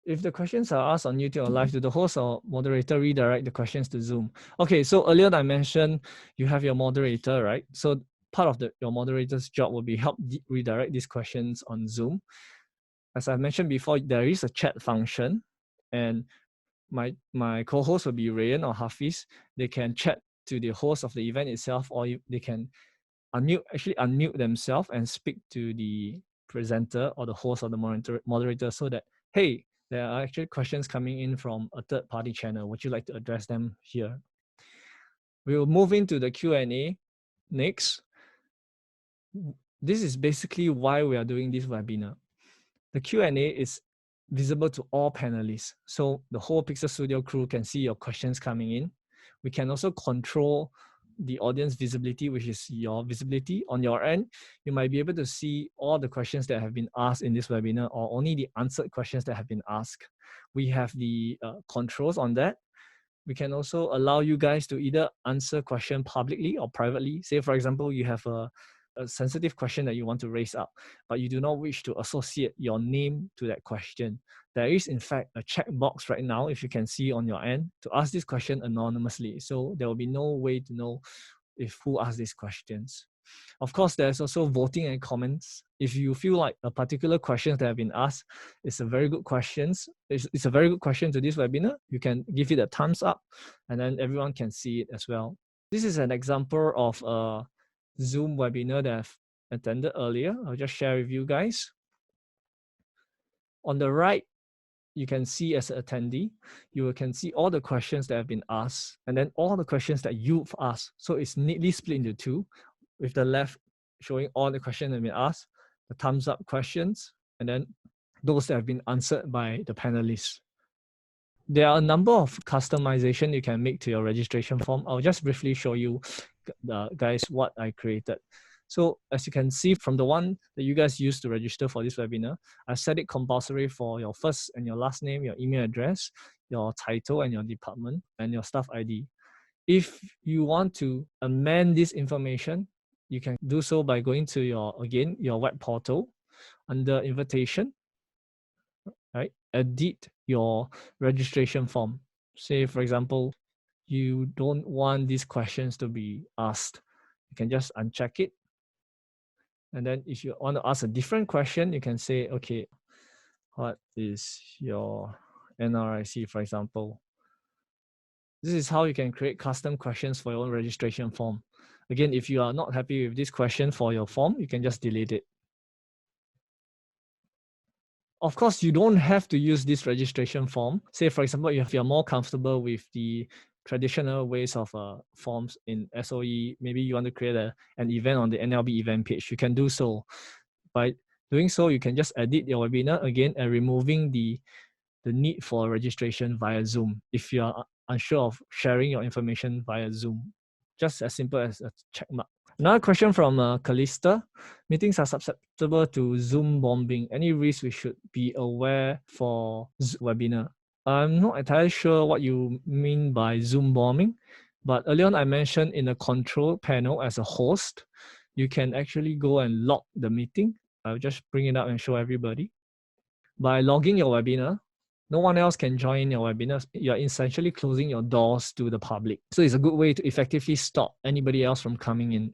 If the questions are asked on YouTube or live, do the host or moderator redirect the questions to Zoom? Okay, so earlier I mentioned you have your moderator, right? So part of your moderator's job will be help redirect these questions on Zoom. As I mentioned before, there is a chat function, and my co-host will be Rayan or Hafiz. They can chat to the host of the event itself, or they can unmute themselves and speak to the presenter or the host or the moderator so that, hey, there are actually questions coming in from a third-party channel. Would you like to address them here? We will move into the Q&A next. This is basically why we are doing this webinar. The Q&A is visible to all panelists. So the whole PixelStudio crew can see your questions coming in. We can also control the audience visibility, which is your visibility on your end. You might be able to see all the questions that have been asked in this webinar, or only the answered questions that have been asked. We have the controls on that. We can also allow you guys to either answer question publicly or privately. Say, for example, you have a sensitive question that you want to raise up, but you do not wish to associate your name to that question. There is, in fact, a checkbox right now, if you can see on your end, to ask this question anonymously. So there will be no way to know who asked these questions. Of course, there's also voting and comments. If you feel like a particular question that have been asked is a very good question, it's a very good question to this webinar, you can give it a thumbs up, and then everyone can see it as well. This is an example of a Zoom webinar that I've attended earlier. I'll just share with you guys. On the right, you can see as an attendee, you can see all the questions that have been asked, and then all the questions that you've asked. So it's neatly split into two, with the left showing all the questions that have been asked, the thumbs up questions, and then those that have been answered by the panelists. There are a number of customization you can make to your registration form. I'll just briefly show you guys what I created. So as you can see from the one that you guys used to register for this webinar, I set it compulsory for your first and your last name, your email address, your title and your department, and your staff ID. If you want to amend this information, you can do so by going to your web portal under invitation, right? Edit your registration form. Say, for example, you don't want these questions to be asked. You can just uncheck it. And then if you want to ask a different question, you can say, okay, what is your NRIC, for example? This is how you can create custom questions for your own registration form. Again, if you are not happy with this question for your form, you can just delete it. Of course, you don't have to use this registration form. Say, for example, if you're more comfortable with the traditional ways of forms in SOE, maybe you want to create an event on the NLB event page, you can do so. By doing so, you can just edit your webinar again and removing the need for registration via Zoom if you are unsure of sharing your information via Zoom. Just as simple as a check mark. Another question from Callista. Meetings are susceptible to Zoom bombing. Any risk we should be aware for webinar? I'm not entirely sure what you mean by Zoom bombing, but earlier on I mentioned in the control panel as a host, you can actually go and log the meeting. I'll just bring it up and show everybody. By logging your webinar, no one else can join your webinar. You're essentially closing your doors to the public. So it's a good way to effectively stop anybody else from coming in.